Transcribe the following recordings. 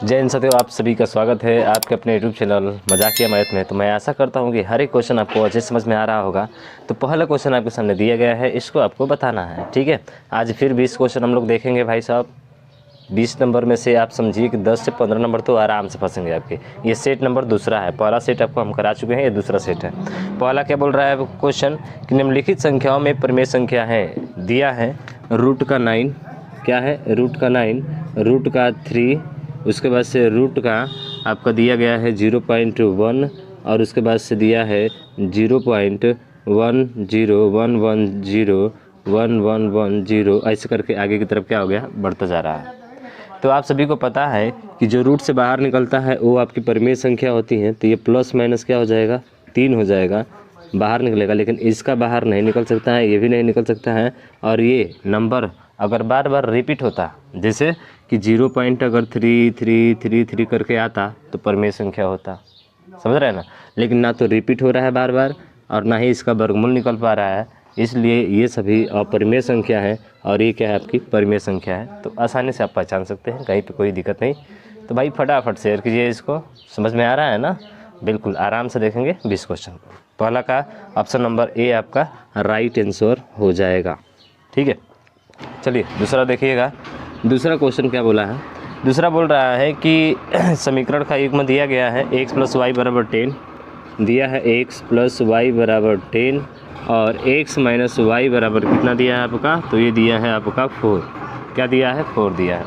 जय हिंद साथियों, आप सभी का स्वागत है आपके अपने यूट्यूब चैनल मजाकिया मैथ में। तो मैं आशा करता हूं कि हर एक क्वेश्चन आपको अच्छे समझ में आ रहा होगा। तो पहला क्वेश्चन आपके सामने दिया गया है, इसको आपको बताना है। ठीक है, आज फिर 20 क्वेश्चन हम लोग देखेंगे भाई साहब। 20 नंबर में से आप समझिए कि 10 से 15 नंबर तो आराम से फंसेंगे आपके। ये सेट नंबर दूसरा है, पहला सेट आपको हम करा चुके हैं, ये दूसरा सेट है। पहला क्या बोल रहा है क्वेश्चन कि निम्नलिखित संख्याओं में परिमेय संख्या है। दिया है रूट का 9, क्या है रूट का 9, रूट का 3, उसके बाद से रूट का आपका दिया गया है 0.1 और उसके बाद से दिया है 0.1011011110 ऐसे करके आगे की तरफ क्या हो गया, बढ़ता जा रहा है। तो आप सभी को पता है कि जो रूट से बाहर निकलता है वो आपकी परिमेय संख्या होती है। तो ये प्लस माइनस क्या हो जाएगा, 3 हो जाएगा, बाहर निकलेगा। लेकिन इसका बाहर नहीं निकल सकता है, ये भी नहीं निकल सकता है। और ये नंबर अगर बार बार रिपीट होता, जैसे कि 0.333 करके आता तो परिमेय संख्या होता, समझ रहे हैं ना। लेकिन ना तो रिपीट हो रहा है बार बार और ना ही इसका वर्गमूल निकल पा रहा है, इसलिए ये सभी अपरिमेय संख्या है और ये क्या है, आपकी परिमेय संख्या है। तो आसानी से आप पहचान सकते हैं, कहीं पे कोई दिक्कत नहीं। तो भाई फटाफट शेयर कीजिए, इसको समझ में आ रहा है ना। बिल्कुल आराम से देखेंगे 20 क्वेश्चन। पहला का ऑप्शन नंबर ए आपका राइट आंसर हो जाएगा। ठीक है, चलिए दूसरा देखिएगा। दूसरा क्वेश्चन क्या बोला है, दूसरा बोल रहा है कि समीकरण का युग्म दिया गया है x + y = 10, दिया है x + y = 10 और x - y बराबर कितना दिया है आपका, तो ये दिया है आपका 4। क्या दिया है, 4 दिया है।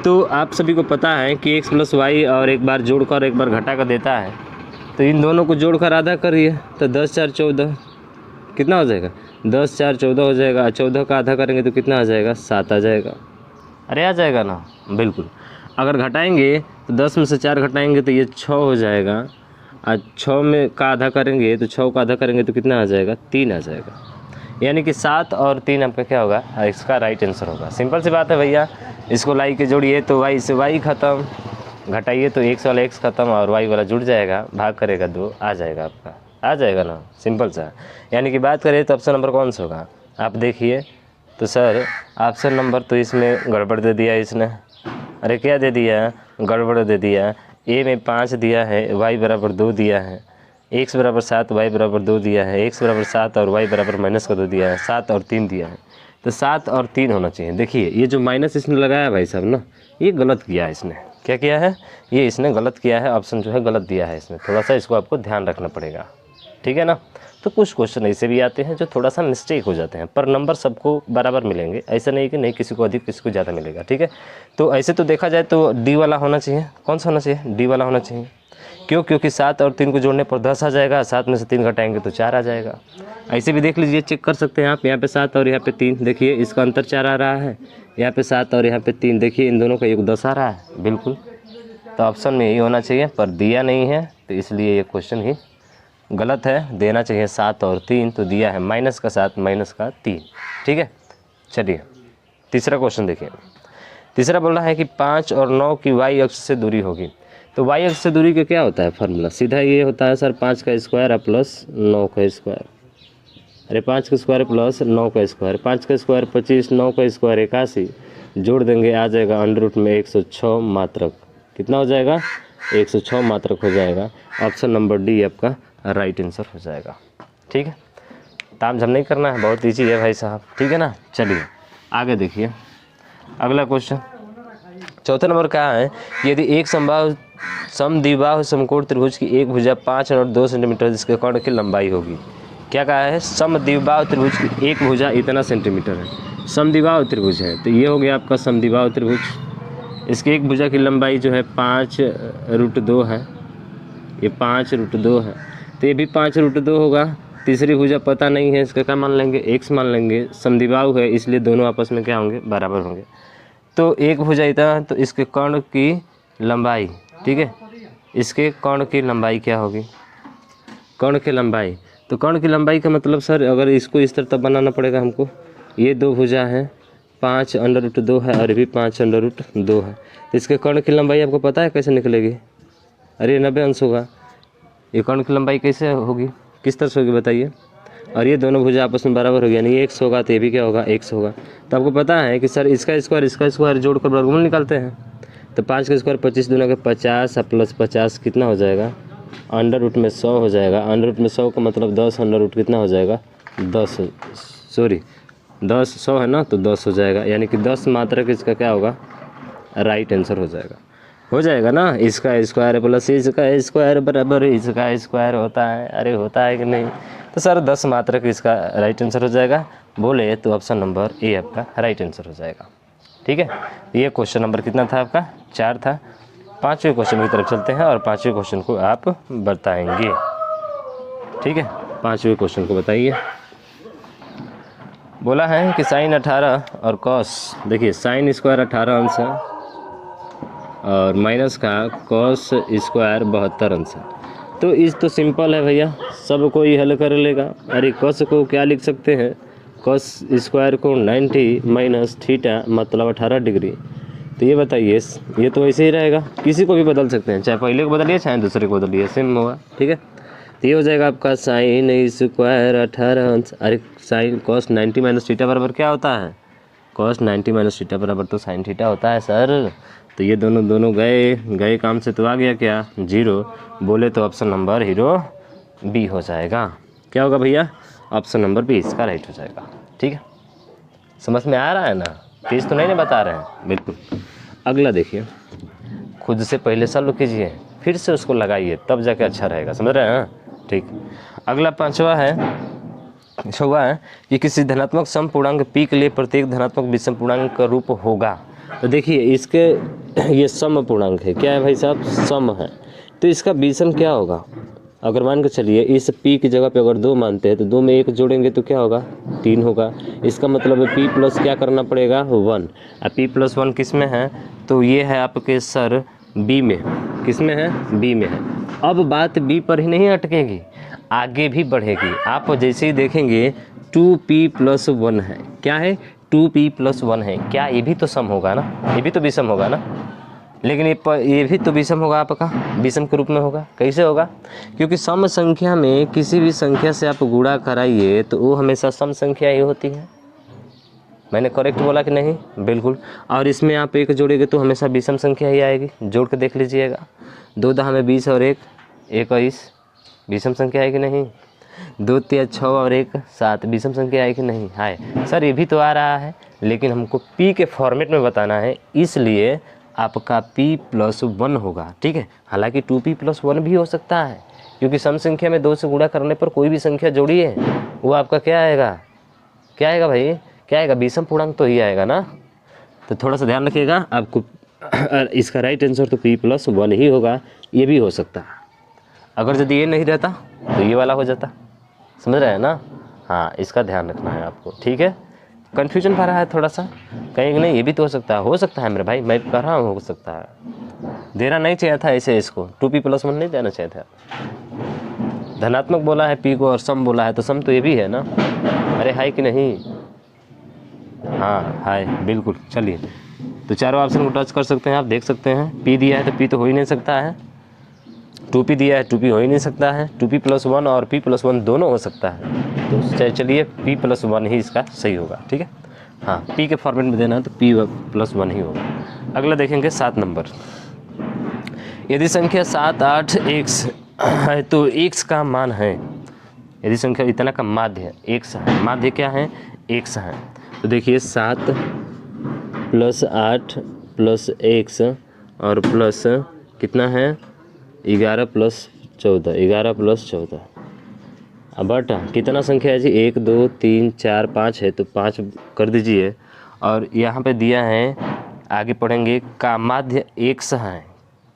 तो आप सभी को पता है कि x + y और एक बार जोड़कर एक बार घटा कर देता है। तो इन दोनों को जोड़कर आधा करिए तो 10 × 4 = 14, कितना हो जाएगा, 10 × 4 = 14 हो जाएगा। 14 का आधा करेंगे तो कितना आ जाएगा, 7 आ जाएगा। अरे आ जाएगा ना, बिल्कुल। अगर घटाएंगे तो 10 में से 4 घटाएंगे तो ये 6 हो जाएगा। और 6 में का आधा करेंगे तो 6 का आधा करेंगे तो कितना आ जाएगा, 3 आ जाएगा। यानी कि 7 और 3 आपका क्या होगा, इसका राइट आंसर होगा। सिंपल सी बात है भैया, इसको लाई के जोड़िए तो y से y खत्म, घटाइए तो x वाला x खत्म और y वाला जुड़ जाएगा, भाग करेगा 2, आ जाएगा आपका, आ जाएगा ना, सिंपल सा। यानी कि बात करें तो ऑप्शन नंबर कौन सा होगा, आप देखिए। तो सर ऑप्शन नंबर तो इसमें गड़बड़ दे दिया इसने। अरे क्या दे दिया, गड़बड़ दे दिया। ए में 5 दिया है, y = 2 दिया है, x = 7 y = 2 दिया है, x = 7 और y = -2 दिया है, 7 और 3 दिया है। तो 7 और 3 होना चाहिए। देखिए ये जो माइनस इसने लगाया भाई साहब ना, ये गलत किया है इसने। क्या किया है, ये इसने गलत किया है, ऑप्शन जो है गलत दिया है इसमें। थोड़ा सा इसको आपको ध्यान रखना पड़ेगा, ठीक है ना। तो कुछ क्वेश्चन ऐसे भी आते हैं जो थोड़ा सा मिस्टेक हो जाते हैं, पर नंबर सबको बराबर मिलेंगे, ऐसा नहीं कि नहीं किसी को अधिक किसी को ज़्यादा मिलेगा। ठीक है, तो ऐसे तो देखा जाए तो डी वाला होना चाहिए। कौन सा होना चाहिए, डी वाला होना चाहिए। क्यों, क्योंकि 7 और 3 को जोड़ने पर 10 आ जाएगा, 7 में से 3 घटाएंगे तो 4 आ जाएगा। ऐसे भी देख लीजिए, चेक कर सकते हैं आप। यहाँ पे 7 और यहाँ पे 3, देखिए इसका अंतर 4 आ रहा है। यहाँ पे 7 और यहाँ पे 3, देखिए इन दोनों का योग 10 आ रहा है। बिल्कुल, तो ऑप्शन में यही होना चाहिए, पर दिया नहीं है तो इसलिए ये क्वेश्चन ही गलत है। देना चाहिए 7 और 3, तो दिया है -7 -3। ठीक है, चलिए तीसरा क्वेश्चन देखिए। तीसरा बोल रहा है कि 5 और 9 की y अक्ष से दूरी होगी। तो y अक्ष से दूरी का क्या होता है फार्मूला, सीधा ये होता है सर 5 का स्क्वायर प्लस 9 का स्क्वायर। अरे 5 का स्क्वायर प्लस 9 का स्क्वायर, 5 का स्क्वायर 25, 9 का स्क्वायर 81, जोड़ देंगे आ जाएगा √ में 106 मात्रक। कितना हो जाएगा, 106 मात्रक हो जाएगा। ऑप्शन नंबर डी आपका राइट आंसर हो जाएगा। ठीक है, ताम झाम नहीं करना है, बहुत ईजी है भाई साहब। ठीक है ना, चलिए आगे देखिए अगला क्वेश्चन। चौथा नंबर क्या है, यदि एक समद्विबाहु समकोण त्रिभुज की एक भुजा 5 और 2 सेंटीमीटर जिसके कोण की लंबाई होगी। क्या कहा है, समद्विबाहु त्रिभुज की एक भुजा इतना सेंटीमीटर है, समद्विबाहु त्रिभुज है। तो ये हो गया आपका समद्विबाहु त्रिभुज। इसकी एक भुजा की लंबाई जो है 5√2 है, ये 5√2 है। तो ये भी 5√2 होगा। तीसरी भुजा पता नहीं है, इसका क्या मान लेंगे, x मान लेंगे। समद्विबाहु है इसलिए दोनों आपस में क्या होंगे, बराबर होंगे। तो एक भुजा इतना, तो इसके कर्ण की लंबाई, ठीक है, इसके कर्ण की लंबाई क्या होगी, कर्ण की लंबाई। तो कर्ण की लंबाई का मतलब सर अगर इसको इस तरह तब बनाना पड़ेगा हमको। ये 2 भुजा है, 5√2 है और भी 5√2 है। इसके कर्ण की लंबाई आपको पता है कैसे निकलेगी, अरे 90 अंश होगा। ये कर्ण की लंबाई कैसे होगी, किस तरह से होगी बताइए। और ये दोनों भुजा आपस में बराबर होगी, यानी ये x होगा तो ये भी क्या होगा, x होगा। तो आपको पता है कि सर इसका स्क्वायर जोड़कर वर्गमूल निकालते हैं। तो 5 का स्क्वायर 25 दूना के 50 प्लस 50 कितना हो जाएगा, अंडर रूट में 100 हो जाएगा। अंडर रूट में 100 का मतलब 10, अंडर रूट कितना हो जाएगा 10, सॉरी 10, 100 है ना, तो 10 हो जाएगा, यानी कि 10 मात्रक इसका क्या होगा, राइट आंसर हो जाएगा ना। इसका स्क्वायर प्लस इसका स्क्वायर बराबर इसका स्क्वायर होता है, अरे होता है कि नहीं। तो सर 10 मात्रक इसका राइट आंसर हो जाएगा, बोले तो ऑप्शन नंबर ए आपका राइट आंसर हो जाएगा। ठीक है, ये क्वेश्चन नंबर कितना था आपका, 4 था। 5वें क्वेश्चन की तरफ चलते हैं और 5वें क्वेश्चन को आप बताएंगे। ठीक है, 5वें क्वेश्चन को बताइए। बोला है कि साइन 18 और कॉस, देखिए साइन स्क्वायर 18 अंश है और माइनस का कॉस स्क्वायर 72 अंश है। तो इस तो सिंपल है भैया, सब कोई हल कर लेगा। अरे कॉस को क्या लिख सकते हैं, कॉस स्क्वायर को 90 माइनस थीटा मतलब 18 डिग्री। तो ये बताइए, ये तो ऐसे ही रहेगा, किसी को भी बदल सकते हैं, चाहे पहले को बदलिए चाहे दूसरे को बदलिए, सेम होगा। ठीक है, तो ये हो जाएगा आपका साइन स्क्वायर 18 अंश। अरे साइन कॉस 90 माइनस थीटा बराबर क्या होता है, कॉस 90 माइनस थीटा बराबर तो साइन थीटा होता है सर। तो ये दोनों गए काम से, तो आ गया क्या 0, बोले तो ऑप्शन नंबर हीरो बी हो जाएगा। क्या होगा भैया, ऑप्शन नंबर बी इसका राइट हो जाएगा। ठीक है, समझ में आ रहा है ना, तेज तो नहीं बता रहे हैं, बिल्कुल। अगला देखिए, खुद से पहले सॉल्व कीजिए फिर से उसको लगाइए, तब जाके अच्छा रहेगा, समझ रहे हैं। ठीक, अगला 5वां है, 6वां है कि किसी धनात्मक सम पूर्णांक पी के लिए प्रत्येक धनात्मक विषम पूर्णांक का रूप होगा। तो देखिए इसके ये सम पूर्णांक है, क्या है भाई साहब, सम है। तो इसका विषम क्या होगा, अगर मान के चलिए इस p की जगह पे अगर 2 मानते हैं तो 2 में 1 जोड़ेंगे तो क्या होगा, 3 होगा। इसका मतलब है p प्लस क्या करना पड़ेगा 1। अब p प्लस 1 किस में है, तो ये है आपके सर b में, किस में है, b में है। अब बात b पर ही नहीं अटकेगी, आगे भी बढ़ेगी। आप जैसे ही देखेंगे 2p प्लस 1 है, क्या है 2p प्लस 1 है, क्या ये भी तो सम होगा ना, ये भी तो विषम होगा ना। लेकिन ये भी तो विषम होगा, आपका विषम के रूप में होगा। कैसे होगा, क्योंकि सम संख्या में किसी भी संख्या से आप गुणा कराइए तो वो हमेशा सम संख्या ही होती है। मैंने करेक्ट बोला कि नहीं, बिल्कुल। और इसमें आप 1 जोड़ेंगे तो हमेशा विषम संख्या ही आएगी, जोड़ के देख लीजिएगा। 2 दहा में 20 और 1 21, विषम संख्या है कि नहीं। 2 तिया 6 और 1 7, विषम संख्या है कि नहीं, है सर। ये भी तो आ रहा है, लेकिन हमको p के फॉर्मेट में बताना है, इसलिए आपका p प्लस 1 होगा। ठीक है, हालांकि 2p प्लस 1 भी हो सकता है, क्योंकि सम संख्या में 2 से गुणा करने पर कोई भी संख्या जोड़िए वो आपका क्या आएगा, क्या आएगा भाई, क्या आएगा, विषम पूर्णांक तो ही आएगा ना। तो थोड़ा सा ध्यान रखिएगा, आपको इसका राइट आंसर तो p प्लस 1 ही होगा। ये भी हो सकता है, अगर यदि ये नहीं रहता तो ये वाला हो जाता, समझ रहे हैं ना। हाँ, इसका ध्यान रखना है आपको। ठीक है, कन्फ्यूजन पा रहा है थोड़ा सा, कहीं नहीं ये भी तो हो सकता है मेरे भाई, मैं कह रहा हूँ हो सकता है। देना नहीं चाहिए था ऐसे, इसको 2p प्लस 1 नहीं देना चाहिए था। धनात्मक बोला है p को और सम बोला है, तो सम तो ये भी है ना। अरे हाय कि नहीं, हाँ हाय, बिल्कुल। चलिए, तो चारों ऑप्शन को टच कर सकते हैं, आप देख सकते हैं। p दिया है तो p तो हो ही नहीं सकता है, 2p दिया है 2p हो ही नहीं सकता है, 2p प्लस 1 और p प्लस 1 दोनों हो सकता है। तो चलिए p प्लस 1 ही इसका सही होगा। ठीक है, हाँ, p के फॉर्मेट में देना है तो p प्लस 1 ही होगा। अगला देखेंगे 7 नंबर। यदि संख्या 7 8 x है तो x का मान है, यदि संख्या इतना का माध्य x है, माध्य क्या है, x है। तो देखिए 7 प्लस 8 प्लस x और प्लस कितना है 11 प्लस 14, 11 प्लस 14। अब बटा कितना संख्या है जी, 1 2 3 4 5 है, तो 5 कर दीजिए। और यहाँ पे दिया है, आगे पढ़ेंगे, का माध्य x है,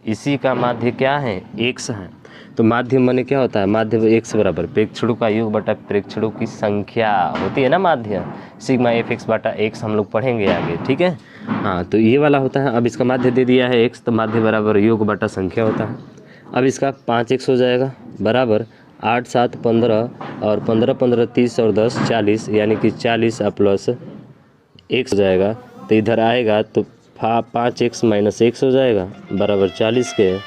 इसी का माध्य क्या है, x है। तो माध्य माने क्या होता है, माध्य x बराबर प्रेक्षणों का योग बटा प्रेक्षणों की संख्या होती है ना, माध्य सिग्मा fx बटा x, हम लोग पढ़ेंगे आगे। ठीक है, हाँ, तो ये वाला होता है। अब इसका माध्य दे दिया है x, तो माध्य बराबर योग बटा संख्या होता है। अब इसका 5x हो जाएगा बराबर 8 7 15 और 15 15 30 और 10 40, यानी कि 40 प्लस x हो जाएगा। तो इधर आएगा तो 5x माइनस x हो जाएगा बराबर 40 के।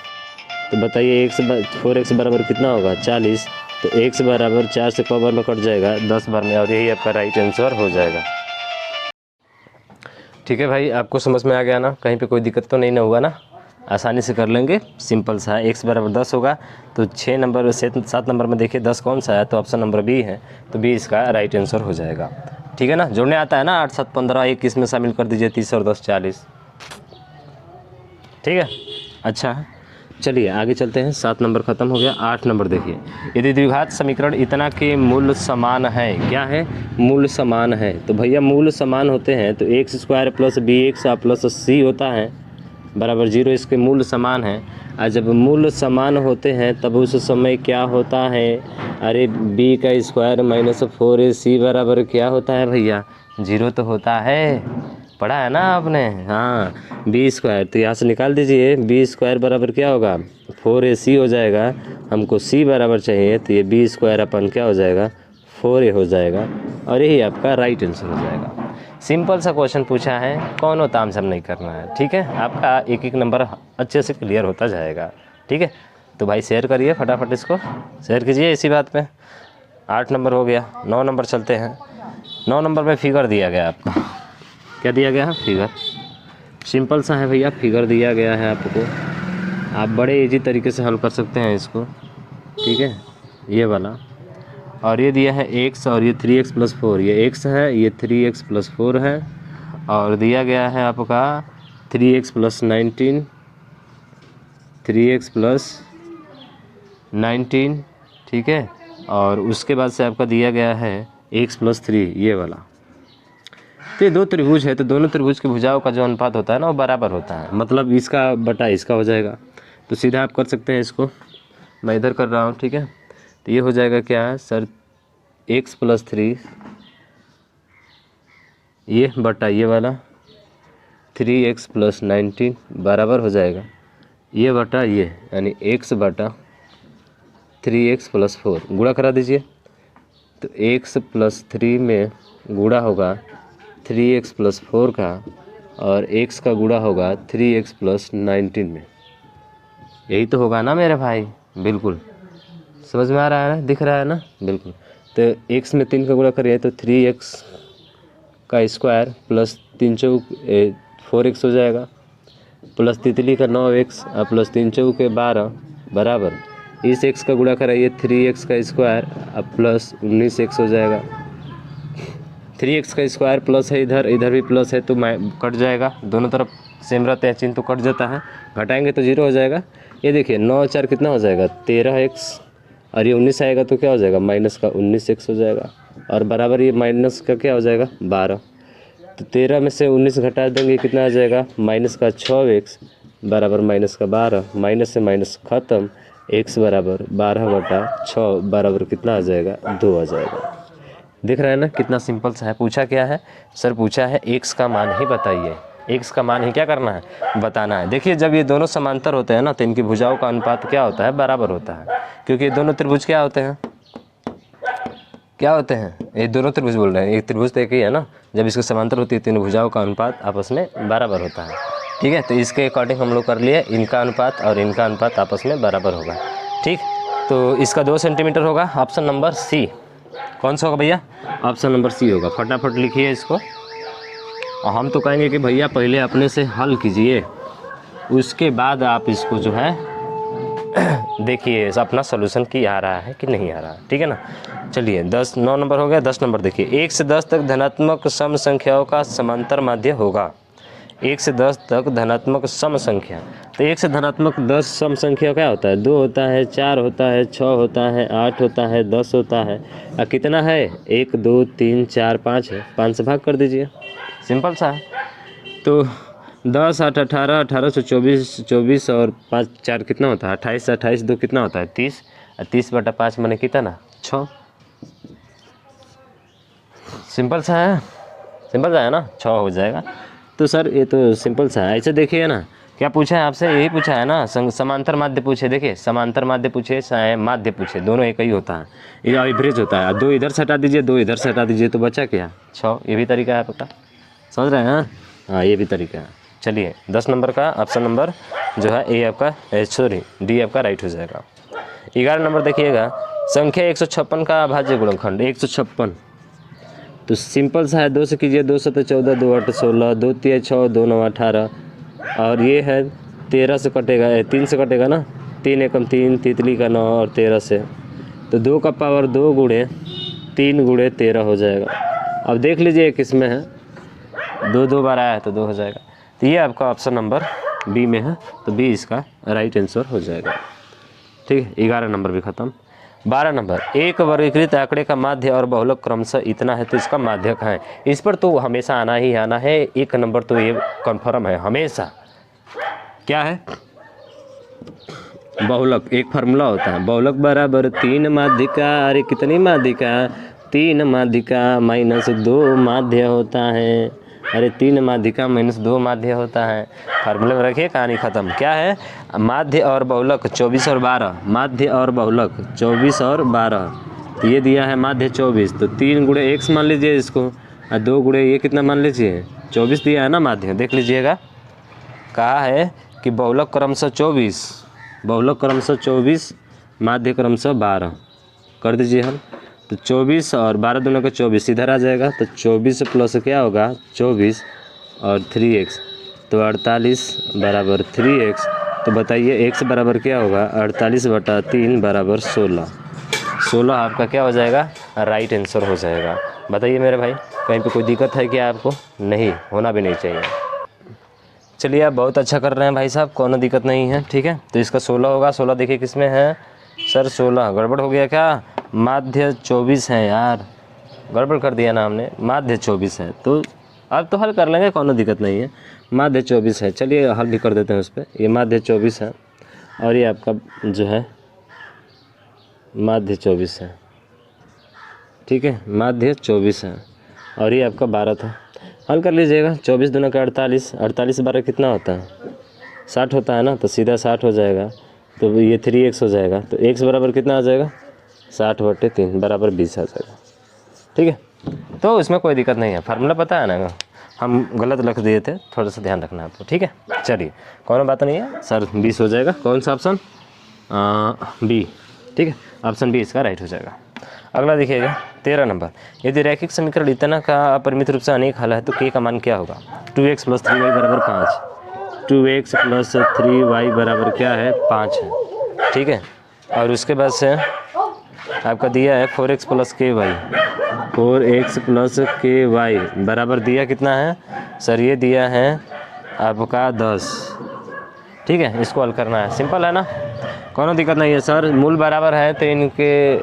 तो बताइए 4x बराबर कितना होगा 40। तो x बराबर 4 से क बार में कट जाएगा 10 बार में, और यही आपका राइट आंसर हो जाएगा। ठीक है भाई, आपको समझ में आ गया ना? कहीं पे कोई दिक्कत तो नहीं ना हुआ ना? आसानी से कर लेंगे, सिंपल सा है। x बराबर 10 होगा तो 6 नंबर से 7 नंबर में देखिए 10 कौन सा है, तो ऑप्शन नंबर बी है, तो बी इसका राइट आंसर हो जाएगा। ठीक है ना? जोड़ने आता है ना? 8 7 15, 1 इसमें शामिल कर दीजिए, 30 और 10 40। ठीक है, अच्छा चलिए आगे चलते हैं। 7 नंबर खत्म हो गया, 8 नंबर देखिए। यदि द्विघात समीकरण इतना के मूल समान है, क्या है? मूल समान है। तो भैया मूल समान होते हैं तो x square plus b x plus c होता है बराबर 0, इसके मूल समान है। और जब मूल समान होते हैं तब उस समय क्या होता है? अरे बी का स्क्वायर माइनस 4ac बराबर क्या होता है भैया? 0 तो होता है, पढ़ा है ना आपने? हाँ, बी स्क्वायर, तो यहाँ से निकाल दीजिए, बी स्क्वायर बराबर क्या होगा? 4ac हो जाएगा। हमको c बराबर चाहिए तो ये बी स्क्वायर अपन क्या हो जाएगा? 4a हो जाएगा, और यही आपका राइट आंसर हो जाएगा। सिंपल सा क्वेश्चन पूछा है, कौन ताम झाम नहीं करना है। ठीक है, आपका एक एक नंबर अच्छे से क्लियर होता जाएगा। ठीक है, तो भाई शेयर करिए फटाफट, इसको शेयर कीजिए इसी बात पे। 8 नंबर हो गया, 9 नंबर चलते हैं। 9 नंबर में फिगर दिया गया आपका, क्या दिया गया है? फिगर। सिंपल सा है भैया, फिगर दिया गया है आपको, आप बड़े इजी तरीके से हल कर सकते हैं इसको। ठीक है, ये वाला, और ये दिया है x और ये 3x प्लस 4, ये x है, ये 3x प्लस 4 है, और दिया गया है आपका 3x प्लस 19, 3x प्लस 19। ठीक है, और उसके बाद से आपका दिया गया है x प्लस 3, ये वाला। तो ये 2 त्रिभुज है, तो दोनों त्रिभुज के भुजाओं का जो अनुपात होता है ना वो बराबर होता है, मतलब इसका बटा इसका हो जाएगा। तो सीधा आप कर सकते हैं इसको, मैं इधर कर रहा हूँ। ठीक है, तो ये हो जाएगा क्या है सर? x प्लस 3 ये बटा ये वाला 3x प्लस 19 बराबर हो जाएगा ये बटा ये, यानी x बटा 3x प्लस 4। गुणा करा दीजिए, तो x प्लस 3 में गुणा होगा 3x प्लस 4 का, और x का गुणा होगा 3x प्लस 19 में। यही तो होगा ना मेरे भाई? बिल्कुल समझ में आ रहा है ना? दिख रहा है ना? बिल्कुल। तो x में 3 का गुणा करिए तो 3x का स्क्वायर प्लस 3 चौक 4x हो जाएगा, प्लस तितली का 9x और प्लस 3 चौक के 12 बराबर इस x का गुणा कराइए 3x का स्क्वायर और प्लस 19x हो जाएगा। 3x का स्क्वायर प्लस है, इधर इधर भी प्लस है, तो कट जाएगा, दोनों तरफ सेम रहते हैं, चिन्ह तो कट जाता है, घटाएंगे तो 0 हो जाएगा। ये देखिए 9 4 कितना हो जाएगा? 13x, और ये 19 आएगा तो क्या हो जाएगा? माइनस का 19x हो जाएगा, और बराबर ये माइनस का क्या हो जाएगा? 12। तो 13 में से 19 घटा देंगे, कितना आ जाएगा? माइनस का 6x बराबर माइनस का 12, माइनस से माइनस खत्म, x बराबर 12/6 बराबर कितना आ जाएगा? 2 आ जाएगा। दिख रहा है ना कितना सिंपल सा है? पूछा क्या है सर? पूछा है x का मान ही बताइए, x का मान ही क्या करना है? बताना है। देखिए जब ये दोनों समांतर होते हैं ना तो इनकी भुजाओं का अनुपात क्या होता है? बराबर होता है, क्योंकि ये दोनों त्रिभुज क्या होते हैं? क्या होते हैं? ये दोनों त्रिभुज बोल रहे हैं, एक त्रिभुज तो एक ही है ना। जब इसके समांतर होती है तीनों भुजाओं का अनुपात आपस में बराबर होता है। ठीक है, तो इसके अकॉर्डिंग हम लोग कर लिए, इनका अनुपात और इनका अनुपात आपस में बराबर होगा। ठीक, तो इसका 2 सेंटीमीटर होगा, ऑप्शन नंबर सी। कौन सा होगा भैया? ऑप्शन नंबर सी होगा। फटाफट लिखिए इसको, और हम तो कहेंगे कि भैया पहले अपने से हल कीजिए, उसके बाद आप इसको जो है देखिए अपना सोल्यूशन की आ रहा है कि नहीं आ रहा है। ठीक है ना? चलिए 9 नंबर हो गया। 10 नंबर देखिए, 1 से 10 तक धनात्मक सम संख्याओं का समांतर माध्य होगा। 1 से 10 तक धनात्मक सम संख्या, तो 1 से धनात्मक 10 सम संख्या क्या होता है? 2 होता है, 4 होता है, 6 होता है, 8 होता है, 10 होता है, और कितना है? 1 2 3 4 5 है, 5 से भाग कर दीजिए, सिंपल सा है। तो 10 8 18 18 से 24 24 और 5 4 कितना होता है? 28 28 2 कितना होता है? 30, और 30/5 माने कितना? 6। सिंपल सा है, सिंपल सा है ना? 6 हो जाएगा। तो सर ये तो सिंपल सा है, ऐसे देखिए ना, क्या पूछा है आपसे? यही पूछा है ना, समांतर माध्य पूछे। देखिए समांतर माध्य पूछे चाहे माध्य पूछे, दोनों एक ही होता है, ये एवरेज होता है। 2 इधर से हटा दीजिए, 2 इधर से हटा दीजिए, तो बचा क्या? 6। ये भी तरीका है आपका, समझ रहे हैं? हाँ, ये भी तरीका है। चलिए 10 नंबर का ऑप्शन नंबर जो है ए आपका, सॉरी डी आपका राइट हो जाएगा। 11 नंबर देखिएगा, संख्या 156 का अभाज्य गुणनखंड। 156 तो सिंपल सा है, 2 से कीजिए, 2 7 14, 2 8 16, 2 3 6, 2 9 18, और ये है 13 से कटेगा, 3 से कटेगा ना, 3 एकम 3, तितली का 9 और 13 से, तो 2 का पावर 2 गुणे 3 गुणे 13 हो जाएगा। अब देख लीजिए किस में है, 2 2 बार आया है तो 2 हो जाएगा। तो ये आपका ऑप्शन नंबर बी में है, तो बी इसका राइट आंसर हो जाएगा। ठीक है, 11 नंबर भी खत्म। 12 नंबर, एक वर्गीकृत आंकड़े का माध्य और बहुलक क्रमशः इतना है तो इसका माध्यक है। इस पर तो हमेशा आना ही आना है, 1 नंबर तो ये कन्फर्म है हमेशा। क्या है? बहुलक, एक फार्मूला होता है, बहुलक बराबर 3 माध्यिका, अरे कितनी माध्यिका, 3 माध्यिका माइनस 2 माध्य होता है, अरे 3 माध्यिका माइनस 2 माध्य होता है। फार्मूले में रखिए, कहानी खत्म। क्या है? माध्य और बहुलक 24 और 12, माध्य और बहुलक 24 और 12, तो ये दिया है माध्य 24, तो 3 गुणे x मान लीजिए इसको, और 2 गुणे ये कितना मान लीजिए, 24 दिया है ना माध्य। देख लीजिएगा, कहा है कि बहुलक क्रमशः 24, बहुलक क्रमशः 24, माध्य क्रमशः 12, कर दीजिए हल। तो 24 और 12 दोनों का 24 इधर आ जाएगा, तो 24 प्लस क्या होगा 24 और 3x, तो 48 बराबर 3x। तो बताइए x बराबर क्या होगा, 48/3 बराबर 16। 16 आपका क्या हो जाएगा, राइट आंसर हो जाएगा। बताइए मेरे भाई, कहीं पे कोई दिक्कत है क्या आपको? नहीं, होना भी नहीं चाहिए। चलिए, आप बहुत अच्छा कर रहे हैं भाई साहब, कोनो दिक्कत नहीं है। ठीक है, तो इसका 16 होगा। 16 देखिए किस में है सर, 16 गड़बड़ हो गया क्या, माध्य 24 है यार, गड़बड़ कर दिया ना हमने, माध्य 24 है। तो अब तो हल कर लेंगे, कोनो दिक्कत नहीं है, माध्य 24 है। चलिए हल भी कर देते हैं उस पर। ये माध्य 24 है और ये आपका जो है माध्य 24 है। ठीक है, माध्य 24 है और ये आपका 12 था। हल कर लीजिएगा, 24 दूना का 48, 48 12 कितना होता है, 60 होता है ना, तो सीधा 60 हो जाएगा। तो ये 3x हो जाएगा, तो x बराबर कितना आ जाएगा, 60/3 बराबर 20 आ जाएगा। ठीक है, तो इसमें कोई दिक्कत नहीं है, फार्मूला पता है ना, हम गलत लिख दिए थे, थोड़ा सा ध्यान रखना आपको। ठीक है, चलिए कौन बात नहीं है सर, 20 हो जाएगा। कौन सा ऑप्शन, बी। ठीक है, ऑप्शन बी इसका राइट हो जाएगा। अगला देखिएगा 13 नंबर, यदि रैखिक समीकरण इतना का अपरिमित रूप से अनेक हल है तो k का मान क्या होगा। 2x + 3y बराबर 5, 2x + 3y बराबर क्या है, 5 है। ठीक है, और उसके बाद से आपका दिया है 4x + ky, 4x + ky बराबर दिया कितना है सर, ये दिया है आपका 10। ठीक है, इसको हल करना है, सिंपल है ना, कोनो दिक्कत नहीं है सर। मूल बराबर है तो इनके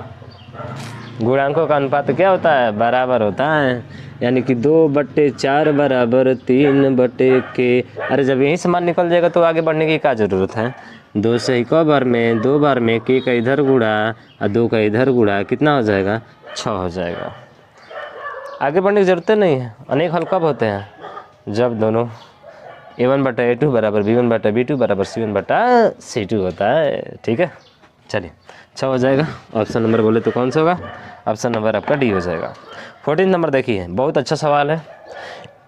गुणांकों का अनुपात क्या होता है, बराबर होता है, यानी कि 2/4 बराबर 3/k। अरे जब यहीं से मान निकल जाएगा तो आगे बढ़ने की क्या ज़रूरत है। 2 से 1 बार में 2 बार में k का इधर गुणा और 2 का इधर गुणा कितना हो जाएगा, 6 हो जाएगा। आगे बढ़ने की ज़रूरत नहीं है। अनेक हल कब होते हैं, जब दोनों a1/a2 बराबर b1/b2 बराबर c1/c2 होता है। ठीक है, चलिए 6 हो जाएगा। ऑप्शन नंबर बोले तो कौन सा होगा, ऑप्शन नंबर आपका डी हो जाएगा। 14 नंबर देखिए, बहुत अच्छा सवाल है।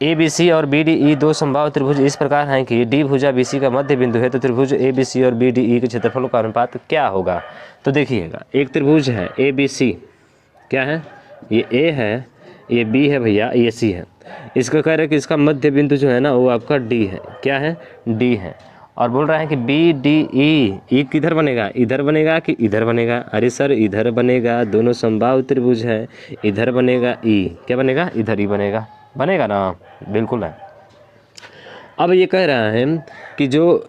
ABC और BDE 2 संभावित त्रिभुज इस प्रकार हैं कि D भुजा BC का मध्य बिंदु है, तो त्रिभुज ABC और BDE के क्षेत्रफलों का अनुपात क्या होगा। तो देखिएगा, एक त्रिभुज है ABC, क्या है, ये A है, ये B है भैया, ये C है। इसका कह रहे हैं कि इसका मध्य बिंदु जो है ना वो आपका D है। क्या है, D है। और बोल रहा है कि BDE किधर बनेगा, इधर बनेगा कि इधर बनेगा। अरे सर इधर बनेगा, दोनों संभावित त्रिभुज है, इधर बनेगा E, क्या बनेगा, इधर ही बनेगा, बनेगा ना, बिल्कुल है। अब ये कह रहा है कि जो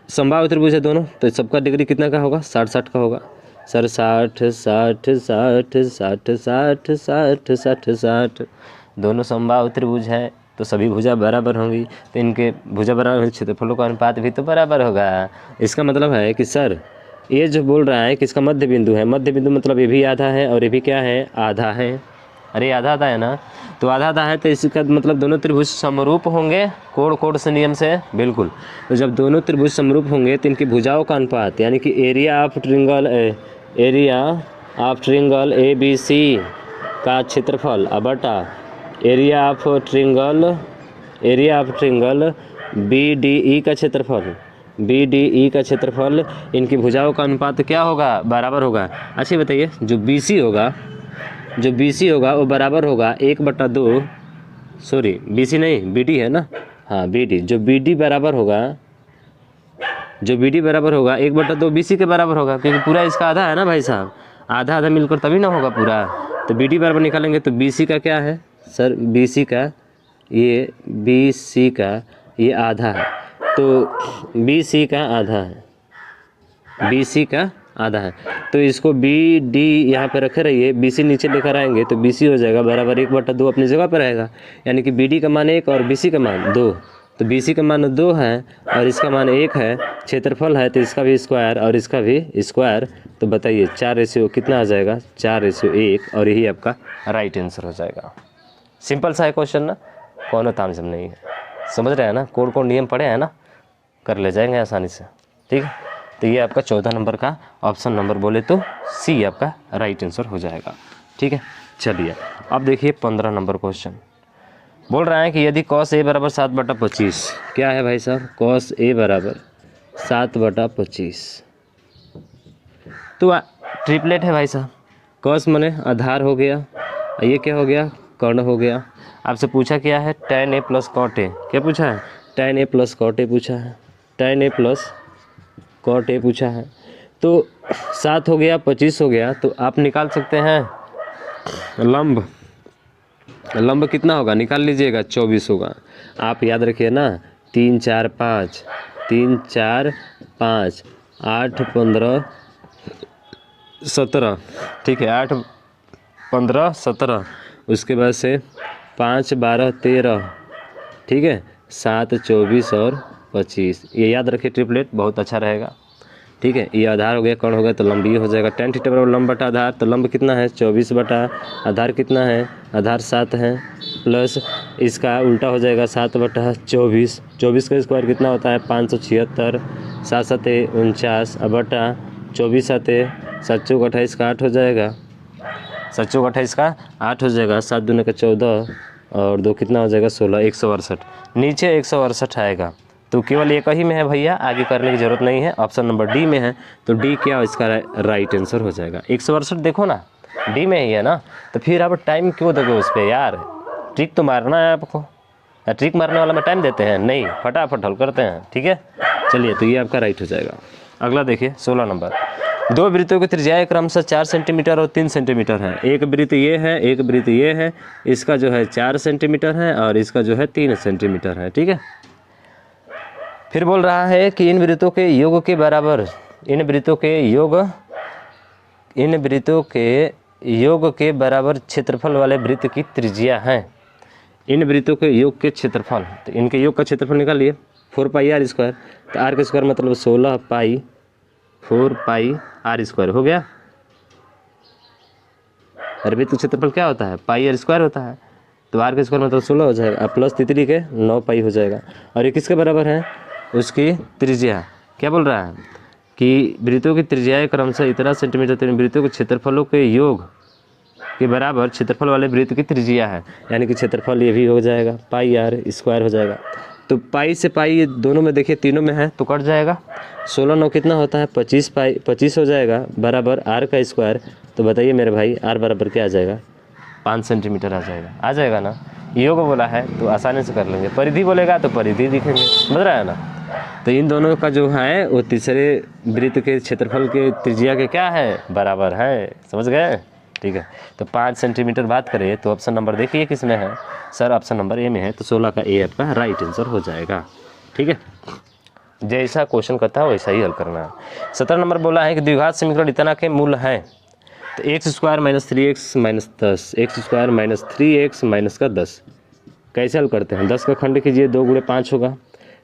संभावित त्रिभुज है दोनों, तो सबका डिग्री कितना का होगा, 60-60 का होगा। सर 60 60 60 60 60 60 60 60 दोनों संभावित त्रिभुज है तो सभी भुजा बराबर होंगी, तो इनके भुजा बराबर क्षेत्रफलों का अनुपात भी तो बराबर होगा। इसका मतलब है कि सर ये जो बोल रहा है कि इसका मध्य बिंदु है, मध्य बिंदु मतलब ये भी आधा है और ये भी क्या है, आधा है। अरे आधा आधा है ना, तो आधा आधा है तो इसका मतलब दोनों त्रिभुज समरूप होंगे, कोण से नियम से, बिल्कुल। तो जब दोनों त्रिभुज समरूप होंगे तो इनकी भुजाओं का अनुपात, यानी कि एरिया ऑफ ट्रिंगल ABC का क्षेत्रफल बटा एरिया ऑफ ट्रिंगल BDE का क्षेत्रफल, BDE का क्षेत्रफल, इनकी भुजाओं का अनुपात क्या होगा, बराबर होगा। अच्छा बताइए, जो BC होगा जो BC होगा वो बराबर होगा 1/2, सॉरी BC नहीं BD है ना, हाँ BD, जो BD बराबर होगा 1/2 BC के बराबर होगा, क्योंकि पूरा इसका आधा है ना भाई साहब, आधा आधा मिलकर तभी ना होगा पूरा। तो BD बराबर निकालेंगे तो BC का क्या है सर, BC का ये आधा है, तो BC का आधा है, तो इसको BD यहाँ पे रखे रहिए, BC नीचे लेकर आएंगे तो BC हो जाएगा बराबर 1/2 अपनी जगह पर रहेगा, यानी कि BD का मान 1 और BC का मान 2, तो BC का मान 2 है और इसका मान 1 है, क्षेत्रफल है तो इसका भी स्क्वायर और इसका भी स्क्वायर, तो बताइए 4 कितना आ जाएगा, 4:1, और यही आपका राइट आंसर हो जाएगा। सिंपल सा है क्वेश्चन ना, कौन तामझाम नहीं है, समझ रहे हैं ना, कोड नियम पढ़े हैं ना, कर ले जाएंगे आसानी से, ठीक है। तो ये आपका 14 नंबर का ऑप्शन नंबर बोले तो C आपका राइट आंसर हो जाएगा, ठीक है। चलिए अब देखिए 15 नंबर क्वेश्चन बोल रहा है कि यदि cos A बराबर 7/25, क्या है भाई साहब, cos A बराबर 7/25, तो ट्रिपलेट है भाई साहब, cos माने आधार हो गया, ये क्या हो गया, कर्ण हो गया। आपसे पूछा क्या है, tan A + cot A, क्या पूछा है, tan A + cot A पूछा है, tan A + cot A पूछा है, तो 7 हो गया 25 हो गया, तो आप निकाल सकते हैं लंब कितना होगा, निकाल लीजिएगा, 24 होगा। आप याद रखिए ना, 3 4 5, 8 15 17, ठीक है, 8 15 17, उसके बाद से 5 12 13, ठीक है, 7 24 और 25, ये याद रखिए, ट्रिपलेट बहुत अच्छा रहेगा, ठीक है। ये आधार हो गया, कर्ण हो गया, तो लंब ये हो जाएगा, tan थीटा बराबर लंब बटा आधार, तो लंब कितना है 24 बटा आधार कितना है, आधार 7 है, प्लस इसका उल्टा हो जाएगा 7/24, 24 का स्क्वायर कितना होता है 576, 7 7 49, बटा 24 7 7 चौक 28 का 8 हो जाएगा, 7 चौक 28 का 8 हो जाएगा, 7 दूनी का 14 और 2 कितना हो जाएगा 16, 168, नीचे 168 आएगा, तो केवल एक ही में है भैया, आगे करने की ज़रूरत नहीं है, ऑप्शन नंबर डी में है, तो डी क्या इसका राइट आंसर हो जाएगा। 168 देखो ना, डी में ही है ना, तो फिर आप टाइम क्यों दोगे उस पर यार, ट्रिक तो मारना है आपको, ट्रिक मारने वाला में टाइम देते हैं नहीं, फटाफट हल करते हैं, ठीक है। चलिए तो ये आपका राइट हो जाएगा। अगला देखिए 16 नंबर, दो वृत्तों की त्रिज्याएं क्रमशः 4 सेंटीमीटर और 3 सेंटीमीटर है, एक वृत्त ये है, एक वृत्त ये है, इसका जो है 4 सेंटीमीटर है और इसका जो है 3 सेंटीमीटर है, ठीक है। फिर बोल रहा है कि इन वृत्तों के योग के बराबर, इन वृत्तों के बराबर क्षेत्रफल वाले वृत्त की त्रिज्या है, इन वृत्तों के योग के क्षेत्रफल, तो इनके योग का क्षेत्रफल निकालिए 4πr², तो r का स्क्वायर मतलब 16 पाई 4πr² हो गया, और वृत्त का क्षेत्रफल क्या होता है πr² होता है, तो r का स्क्वायर मतलब 16 हो जाएगा, प्लस तितली के 9 पाई हो जाएगा, और ये किसके बराबर है, उसकी त्रिज्या, क्या बोल रहा है कि वृत्तों की त्रिज्याएं क्रमशः इतना सेंटीमीटर, तो इन वृत्तों के क्षेत्रफलों के योग के बराबर क्षेत्रफल वाले वृत्त की त्रिज्या है, यानी कि क्षेत्रफल ये भी हो जाएगा πr² हो जाएगा, तो पाई से पाई ये दोनों में देखिए, तीनों में है तो कट जाएगा, 16 9 कितना होता है 25 हो जाएगा, बराबर r का स्क्वायर, तो बताइए मेरे भाई r बराबर क्या आ जाएगा 5 सेंटीमीटर आ जाएगा ना। योग बोला है तो आसानी से कर लेंगे, परिधि बोलेगा तो परिधि दिखेंगे, समझ रहा है ना। तो इन दोनों का जो है वो तीसरे वृत्त के क्षेत्रफल के त्रिज्या के क्या है, बराबर है, समझ गए, ठीक है। तो 5 सेंटीमीटर बात करें तो ऑप्शन नंबर देखिए किस में है सर, ऑप्शन नंबर ए में है, तो 16 का ए आपका राइट आंसर हो जाएगा, ठीक है। जैसा क्वेश्चन करता है वैसा ही हल करना है। 17 नंबर बोला है कि द्विघात समीकरण इतना के मूल है, तो x² - 3x - 10, x² - 3x - 10 कैसे हल करते हैं, 10 का खंड कीजिए, 2 × 5 होगा,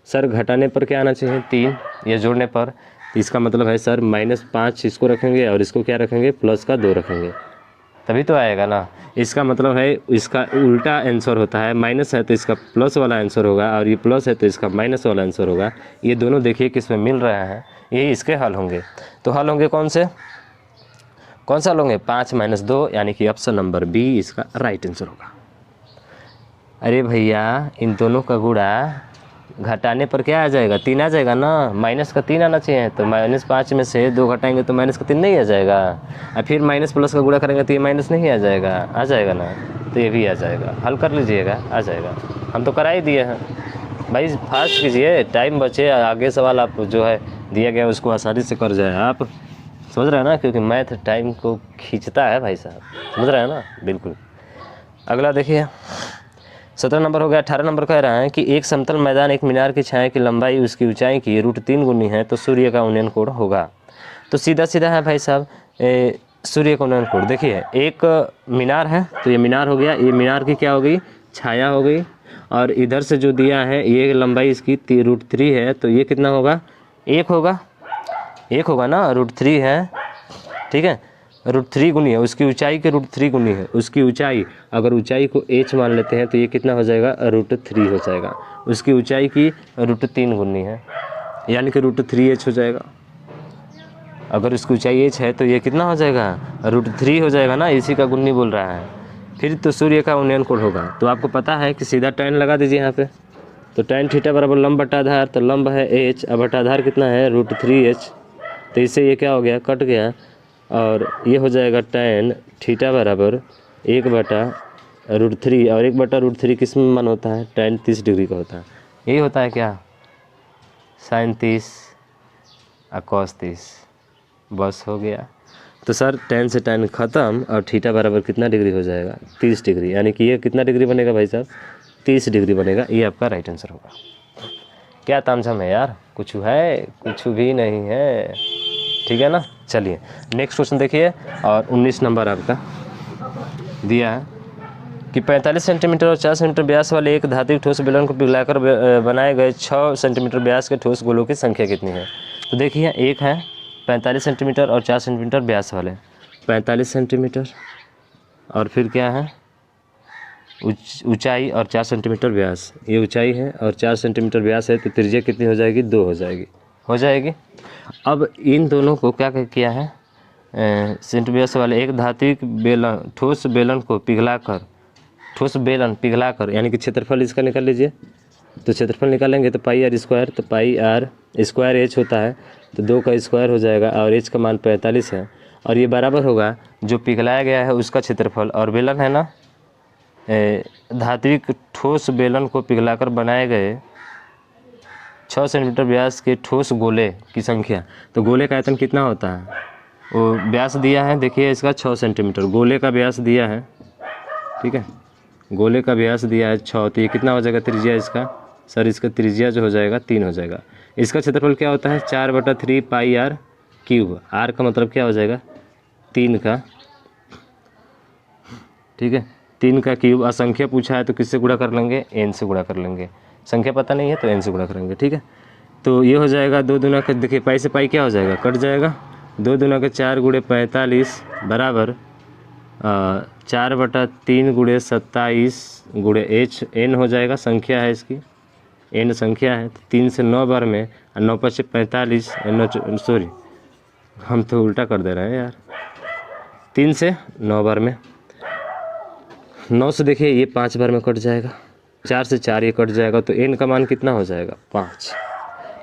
सर घटाने पर क्या आना चाहिए 3, ये जोड़ने पर, तो इसका मतलब है सर -5 इसको रखेंगे और इसको क्या रखेंगे प्लस का 2 रखेंगे, तभी तो आएगा ना। इसका मतलब है इसका उल्टा आंसर होता है, माइनस है तो इसका प्लस वाला आंसर होगा, और ये प्लस है तो इसका माइनस वाला आंसर होगा, ये दोनों देखिए किस में मिल रहे हैं, ये इसके हल होंगे, तो हल होंगे कौन सा हल होंगे 5 - 2, यानी कि ऑप्शन नंबर बी इसका राइट आंसर होगा। अरे भैया इन दोनों का गुणा घटाने पर क्या आ जाएगा, 3 आ जाएगा ना, माइनस का 3 आना चाहिए। तो -5 में से 2 घटाएंगे तो माइनस का 3 नहीं आ जाएगा, और फिर माइनस प्लस का गुणा करेंगे तो ये माइनस नहीं आ जाएगा, आ जाएगा ना, तो ये भी आ जाएगा। हल कर लीजिएगा, आ जाएगा। हम तो करा ही दिए हैं भाई, फास्ट कीजिए, टाइम बचे, आगे सवाल आप जो है दिया गया उसको आसानी से कर जाए आप, समझ रहे हैं ना, क्योंकि मैथ टाइम को खींचता है भाई साहब, समझ रहे हैं ना, बिल्कुल। अगला देखिए 17 नंबर हो गया। 18 नंबर कह रहा है कि एक समतल मैदान एक मीनार की छाया की लंबाई उसकी ऊंचाई की √3 गुनी है तो सूर्य का उन्नयन कोण होगा। तो सीधा सीधा है भाई साहब, सूर्य का उन्नयन कोण देखिए, एक मीनार है तो ये मीनार हो गया, ये मीनार की क्या हो गई, छाया हो गई, और इधर से जो दिया है ये लंबाई इसकी √3 है, तो ये कितना होगा, 1 होगा, 1 होगा ना, √3 है, ठीक है, √3 गुनी है, उसकी ऊंचाई के √3 गुनी है, उसकी ऊंचाई, अगर ऊंचाई को h मान लेते हैं तो ये कितना हो जाएगा, √3 हो जाएगा, उसकी ऊंचाई की √3 गुनी है, यानी कि √3h हो जाएगा। अगर उसकी ऊंचाई h है तो ये कितना हो जाएगा, √3 हो जाएगा ना, इसी का गुनी बोल रहा है। फिर तो सूर्य का उन्नयन कोण होगा, तो आपको पता है कि सीधा tan लगा दीजिए यहाँ पे, तो tan थीटा बराबर लंब बटा आधार, तो लंब है h, अब बटा आधार कितना है, √3h, तो इससे ये क्या हो गया, कट गया, और ये हो जाएगा tan थीटा बराबर 1/√3, और 1/√3 किस में मान होता है, tan 30 डिग्री का होता है, यही होता है क्या, sin 30 और cos 30, बस हो गया। तो सर tan से tan ख़त्म, और थीटा बराबर कितना डिग्री हो जाएगा, 30 डिग्री, यानी कि ये कितना डिग्री बनेगा भाई साहब, 30 डिग्री बनेगा, ये आपका राइट आंसर होगा। क्या तामझाम है यार, कुछ है, कुछ भी नहीं है, ठीक है ना। चलिए नेक्स्ट क्वेश्चन देखिए, और 19 नंबर आपका दिया है कि 45 सेंटीमीटर और 4 सेंटीमीटर व्यास वाले एक धात्विक ठोस बेलन को पिघलाकर बनाए गए 6 सेंटीमीटर व्यास के ठोस गोलों की संख्या कितनी है। तो देखिए एक है 45 सेंटीमीटर और 4 सेंटीमीटर व्यास वाले, 45 सेंटीमीटर और फिर क्या है, ऊंचाई और 4 सेंटीमीटर व्यास, ये ऊंचाई है और 4 सेंटीमीटर व्यास है, तो त्रिज्या कितनी हो जाएगी, 2 हो जाएगी, हो जाएगी। अब इन दोनों को क्या किया है, सेंटीमीटर व्यास वाले एक धात्विक बेलन ठोस बेलन को पिघलाकर, ठोस बेलन पिघलाकर, यानी कि क्षेत्रफल इसका निकाल लीजिए, तो क्षेत्रफल निकालेंगे तो पाई आर स्क्वायर, तो पाई आर स्क्वायर एच होता है, तो 2 का स्क्वायर हो जाएगा, और एच का मान 45 है, और ये बराबर होगा जो पिघलाया गया है उसका क्षेत्रफल, और बेलन है ना, धात्विक ठोस बेलन को पिघलाकर बनाए गए 6 सेंटीमीटर व्यास के ठोस गोले की संख्या। तो गोले का आयतन कितना होता है, वो व्यास दिया है, देखिए इसका 6 सेंटीमीटर गोले का व्यास दिया है, ठीक है, गोले का व्यास दिया है 6, तो ये कितना हो जाएगा त्रिज्या इसका, सर इसका त्रिज्या जो हो जाएगा 3 हो जाएगा। इसका क्षेत्रफल क्या होता है, 4/3 पाई आर क्यूब, आर का मतलब क्या हो जाएगा 3 का, ठीक है, 3 का क्यूब। असंख्या पूछा है तो किससे गुणा कर लेंगे, n से गुणा कर लेंगे, संख्या पता नहीं है तो n से गुणा करेंगे, ठीक है। तो ये हो जाएगा 2 दूना का, देखिए पाई से पाई क्या हो जाएगा, कट जाएगा, 2 दूना के 4 × 45 बराबर 4/3 × 27 × h, n हो जाएगा, संख्या है इसकी, n संख्या है, 3 से 9 बार में, 9 × 5 = 45, सॉरी हम तो उल्टा कर दे रहे हैं यार, 3 से 9 बार में, 9 से देखिए ये 5 बार में कट जाएगा, 4 से 4 ये कट जाएगा, तो n का मान कितना हो जाएगा 5,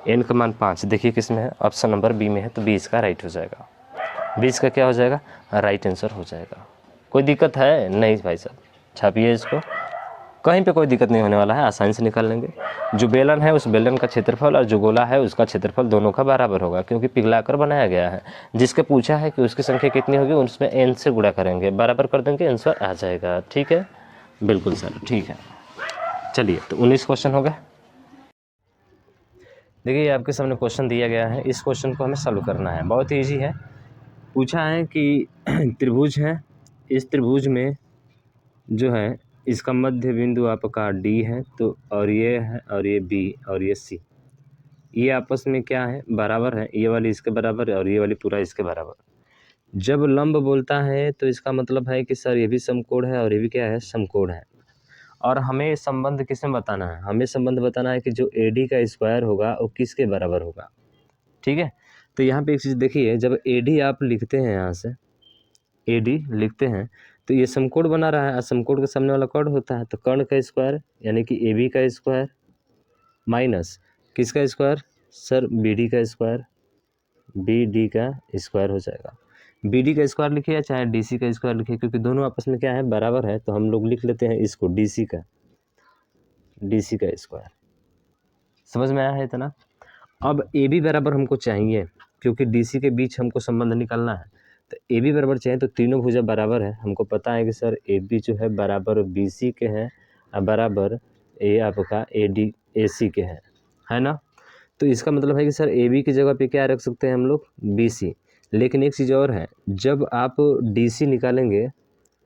n का मान 5, देखिए किस में है, ऑप्शन नंबर बी में है, तो 20 का राइट हो जाएगा, 20 का क्या हो जाएगा, राइट आंसर हो जाएगा। कोई दिक्कत है नहीं भाई साहब, छापिए इसको, कहीं पे कोई दिक्कत नहीं होने वाला है, आसानी से निकाल लेंगे। जो बेलन है उस बेलन का क्षेत्रफल और जो गोला है उसका क्षेत्रफल दोनों का बराबर होगा, क्योंकि पिघलाकर बनाया गया है। जिसके पूछा है कि उसकी संख्या कितनी होगी, उसमें n से गुणा करेंगे, बराबर कर देंगे, आंसर आ जाएगा, ठीक है, बिल्कुल सर, ठीक है। चलिए तो 19 क्वेश्चन हो गए। देखिए आपके सामने क्वेश्चन दिया गया है, इस क्वेश्चन को हमें सॉल्व करना है, बहुत ईजी है। पूछा है कि त्रिभुज है, इस त्रिभुज में जो है इसका मध्य बिंदु आपका D है, तो और ये है, और ये B और ये C, ये आपस में क्या है, बराबर है, ये वाली इसके बराबर है और ये वाली पूरा इसके बराबर। जब लंब बोलता है तो इसका मतलब है कि सर ये भी समकोण है और ये भी क्या है, समकोण है। और हमें संबंध किसमें बताना है, हमें संबंध बताना है कि जो AD का स्क्वायर होगा वो किसके बराबर होगा, ठीक है। तो यहाँ पे एक चीज़ देखिए, जब AD आप लिखते हैं, यहाँ से AD लिखते हैं तो ये समकोण बना रहा है, समकोण के सामने वाला कर्ण होता है, तो कर्ण का स्क्वायर यानी कि AB का स्क्वायर माइनस किसका स्क्वायर सर, बी डी का स्क्वायर, बी डी का स्क्वायर हो जाएगा। बी डी का स्क्वायर लिखिए या चाहे डी सी का स्क्वायर लिखिए, क्योंकि दोनों आपस में क्या है, बराबर है, तो हम लोग लिख लेते हैं इसको डी सी का स्क्वायर। समझ में आया है इतना। अब ए बी बराबर हमको चाहिए, क्योंकि डी सी के बीच हमको संबंध निकालना है, तो ए बी बराबर चाहिए, तो तीनों भुजा बराबर है। हमको पता है कि सर ए बी जो है बराबर बी सी के हैं और बराबर ए आपका ए डी ए सी के है ना। तो इसका मतलब है कि सर ए बी की जगह पे क्या रख सकते हैं हम लोग, बी सी। लेकिन एक चीज़ और है, जब आप डी सी निकालेंगे,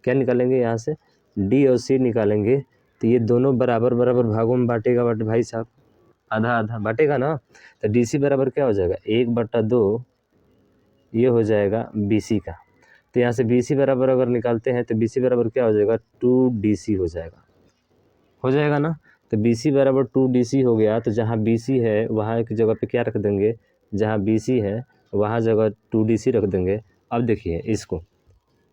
क्या निकालेंगे यहाँ से, डी और सी निकालेंगे, तो ये दोनों बराबर बराबर भागों में बांटेगा भाई साहब, आधा आधा बांटेगा ना। तो डी सी बराबर क्या हो जाएगा, 1/2 ये हो जाएगा बी सी का। तो यहाँ से बी सी बराबर अगर निकालते हैं तो बी सी बराबर क्या हो जाएगा, 2DC हो जाएगा ना। तो बी सी बराबर 2DC हो गया, तो जहाँ बी सी है वहाँ की जगह पे क्या रख देंगे, जहाँ बी सी है वहाँ जगह 2DC रख देंगे। अब देखिए इसको,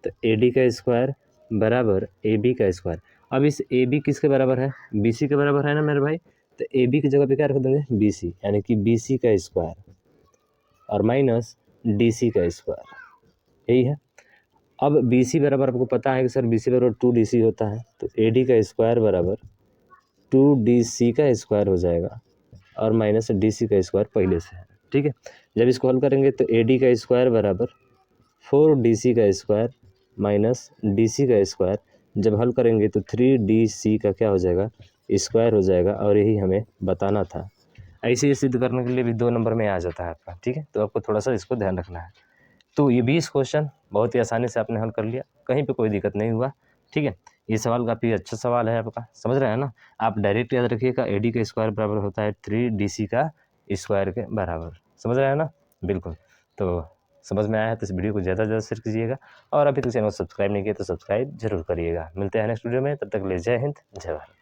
तो ए डी का स्क्वायर बराबर ए बी का स्क्वायर। अब इस ए बी किसके बराबर है, बी सी के बराबर है ना मेरे भाई। तो ए बी की जगह पे क्या रख देंगे, बी सी, यानी कि बी सी का स्क्वायर और माइनस डी सी का स्क्वायर, यही है। अब बी सी बराबर आपको पता है कि सर बी सी बराबर 2DC होता है, तो ए डी का स्क्वायर बराबर 2DC का स्क्वायर हो जाएगा और माइनस डी सी का स्क्वायर पहले से है, ठीक है। जब इसको हल करेंगे तो ए डी का स्क्वायर बराबर 4DC का स्क्वायर माइनस डी सी का स्क्वायर, जब हल करेंगे तो 3DC का क्या हो जाएगा, स्क्वायर हो जाएगा। और यही हमें बताना था। ऐसे ही सिद्ध करने के लिए भी 2 नंबर में आ जाता है आपका, ठीक है। तो आपको थोड़ा सा इसको ध्यान रखना है। तो ये 20 क्वेश्चन बहुत ही आसानी से आपने हल कर लिया, कहीं पे कोई दिक्कत नहीं हुआ, ठीक है। ये सवाल काफ़ी अच्छा सवाल है आपका, समझ रहे हैं ना। आप डायरेक्ट याद रखिएगा, ए डी का स्क्वायर बराबर होता है 3DC का स्क्वायर के बराबर, समझ रहे हैं ना, बिल्कुल। तो समझ में आया है तो इस वीडियो को ज़्यादा से ज़्यादा शेयर कीजिएगा, और अभी तक चैनल को सब्सक्राइब नहीं किया तो सब्सक्राइब जरूर करिएगा। मिलते हैं नेक्स्ट वीडियो में, तब तक के लिए जय हिंद जय भारत।